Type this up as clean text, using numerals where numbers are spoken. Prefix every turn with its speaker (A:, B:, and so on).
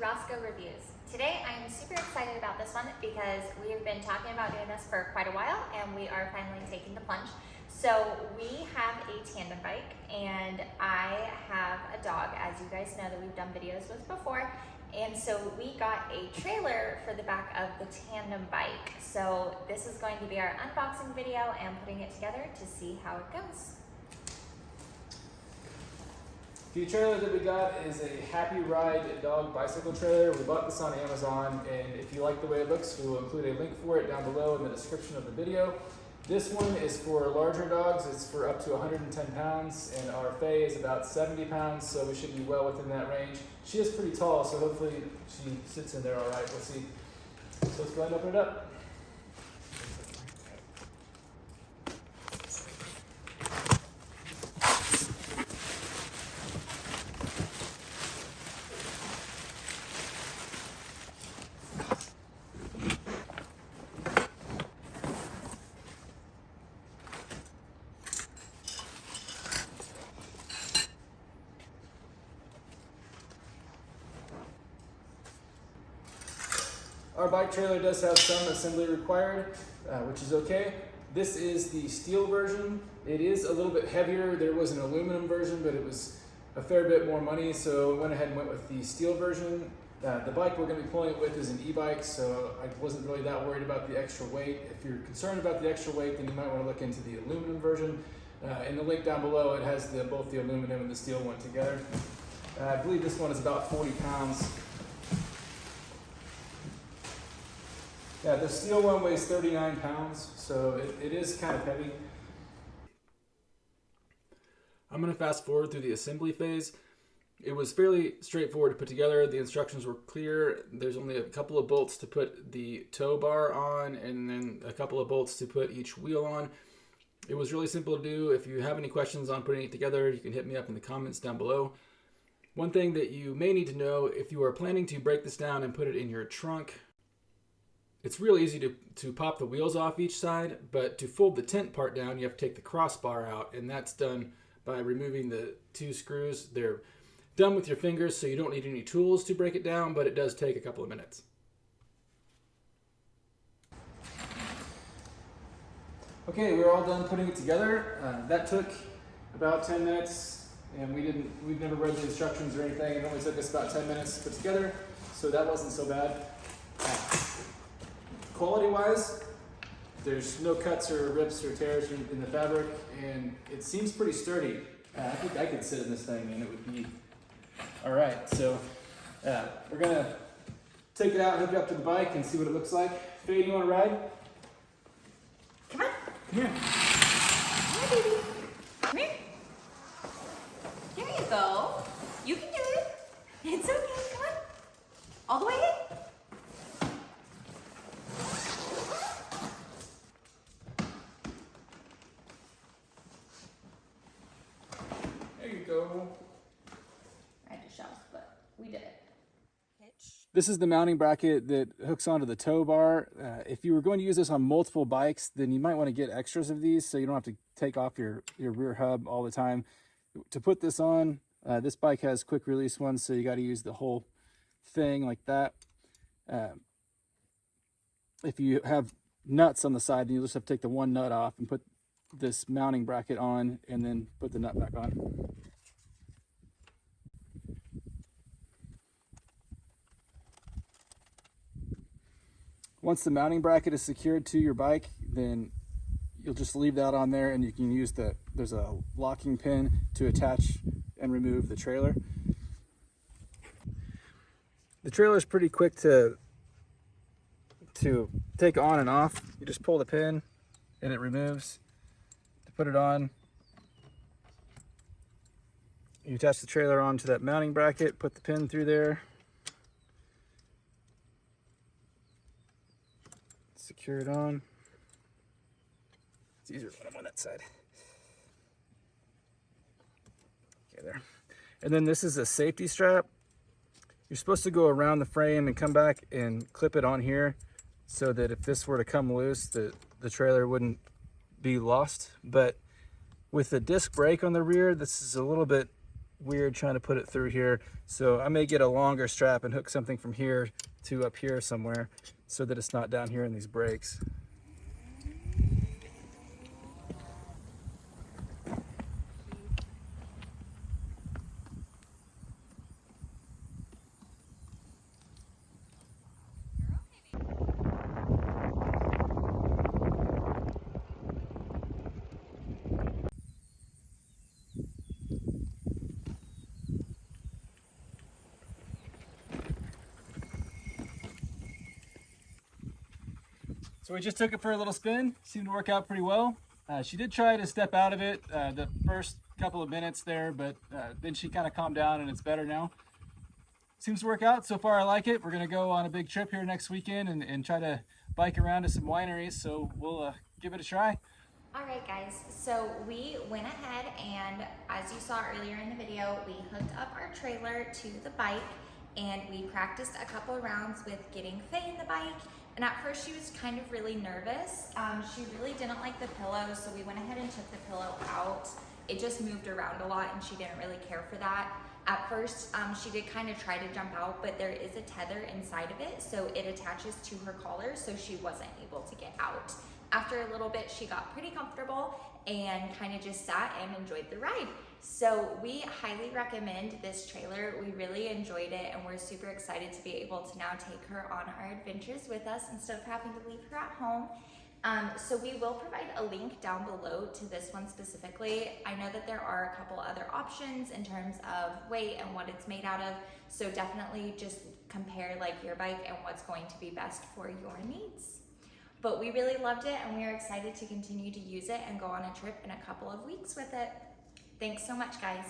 A: Rosco Reviews. Today I am super excited about this one because we have been talking about doing this for quite a while and we are finally taking the plunge. So we have a tandem bike and I have a dog, as you guys know, that we've done videos with before. And so we got a trailer for the back of the tandem bike. So this is going to be our unboxing video and putting it together to see how it goes.
B: The trailer that we got is a Happy Ride dog bicycle trailer. We bought this on Amazon, and if you like the way it looks, we will include a link for it down below in the description of the video. This one is for larger dogs. It's for up to 110 pounds, and our Faye is about 70 pounds, so we should be well within that range. She is pretty tall, so hopefully she sits in there all right. We'll see. So let's go ahead and open it up. Our bike trailer does have some assembly required, which is okay. This is the steel version. It is a little bit heavier. There was an aluminum version, but it was a fair bit more money, so we went ahead and went with the steel version. The bike we're going to be pulling it with is an e-bike, so I wasn't really that worried about the extra weight. If you're concerned about the extra weight, then you might want to look into the aluminum version. In the link down below, it has both the aluminum and the steel one together. I believe this one is about 40 pounds. Yeah, the steel one weighs 39 pounds, so it is kind of heavy. I'm going to fast forward through the assembly phase. It was fairly straightforward to put together. The instructions were clear. There's only a couple of bolts to put the tow bar on, and then a couple of bolts to put each wheel on. It was really simple to do. If you have any questions on putting it together, you can hit me up in the comments down below. One thing that you may need to know, if you are planning to break this down and put it in your trunk, it's real easy to pop the wheels off each side, but to fold the tent part down, you have to take the crossbar out, and that's done by removing the two screws. They're done with your fingers, so you don't need any tools to break it down, but it does take a couple of minutes. Okay, we're all done putting it together. That took about 10 minutes, and we've never read the instructions or anything. It only took us about 10 minutes to put together, so that wasn't so bad. Quality-wise, there's no cuts or rips or tears in the fabric, and it seems pretty sturdy. I think I could sit in this thing and it would be all right. So we're gonna take it out, hook it up to the bike, and see what it looks like. Faye, do you want to ride?
A: Come on.
B: Come here.
A: Come here, baby. Come here. There you go. You can do it. It's okay. Come on. All the way in.
B: Go.
A: I had to shove, but we did it.
B: This is the mounting bracket that hooks onto the tow bar. If you were going to use this on multiple bikes, then you might want to get extras of these so you don't have to take off your rear hub all the time. To put this on, this bike has quick release ones, so you got to use the whole thing like that. If you have nuts on the side, then you'll just have to take the one nut off and put this mounting bracket on and then put the nut back on. Once the mounting bracket is secured to your bike, then you'll just leave that on there, and you can use there's a locking pin to attach and remove the trailer. The trailer is pretty quick to take on and off. You just pull the pin and it removes. To put it on, you attach the trailer onto that mounting bracket, put the pin through there, secure it on. It's easier when I'm on that side. Okay, there. And then this is a safety strap. You're supposed to go around the frame and come back and clip it on here so that if this were to come loose, the trailer wouldn't be lost. But with the disc brake on the rear, this is a little bit weird trying to put it through here. So I may get a longer strap and hook something from here to up here somewhere so that it's not down here in these brakes. So we just took it for a little spin. Seemed to work out pretty well. She did try to step out of it the first couple of minutes there, but then she kind of calmed down and it's better now. Seems to work out. So far I like it. We're going to go on a big trip here next weekend and try to bike around to some wineries, so we'll give it a try.
A: Alright guys, so we went ahead and as you saw earlier in the video, we hooked up our trailer to the bike and we practiced a couple of rounds with getting Faye in the bike. And at first she was kind of really nervous. She really didn't like the pillow, so we went ahead and took the pillow out. It just moved around a lot and she didn't really care for that. At first, she did kind of try to jump out, but there is a tether inside of it, so it attaches to her collar, so she wasn't able to get out. After a little bit, she got pretty comfortable and kind of just sat and enjoyed the ride. So we highly recommend this trailer. We really enjoyed it and we're super excited to be able to now take her on our adventures with us instead of having to leave her at home. So we will provide a link down below to this one specifically. I know that there are a couple other options in terms of weight and what it's made out of, so definitely just compare like your bike and what's going to be best for your needs. But we really loved it and we are excited to continue to use it and go on a trip in a couple of weeks with it. Thanks so much, guys.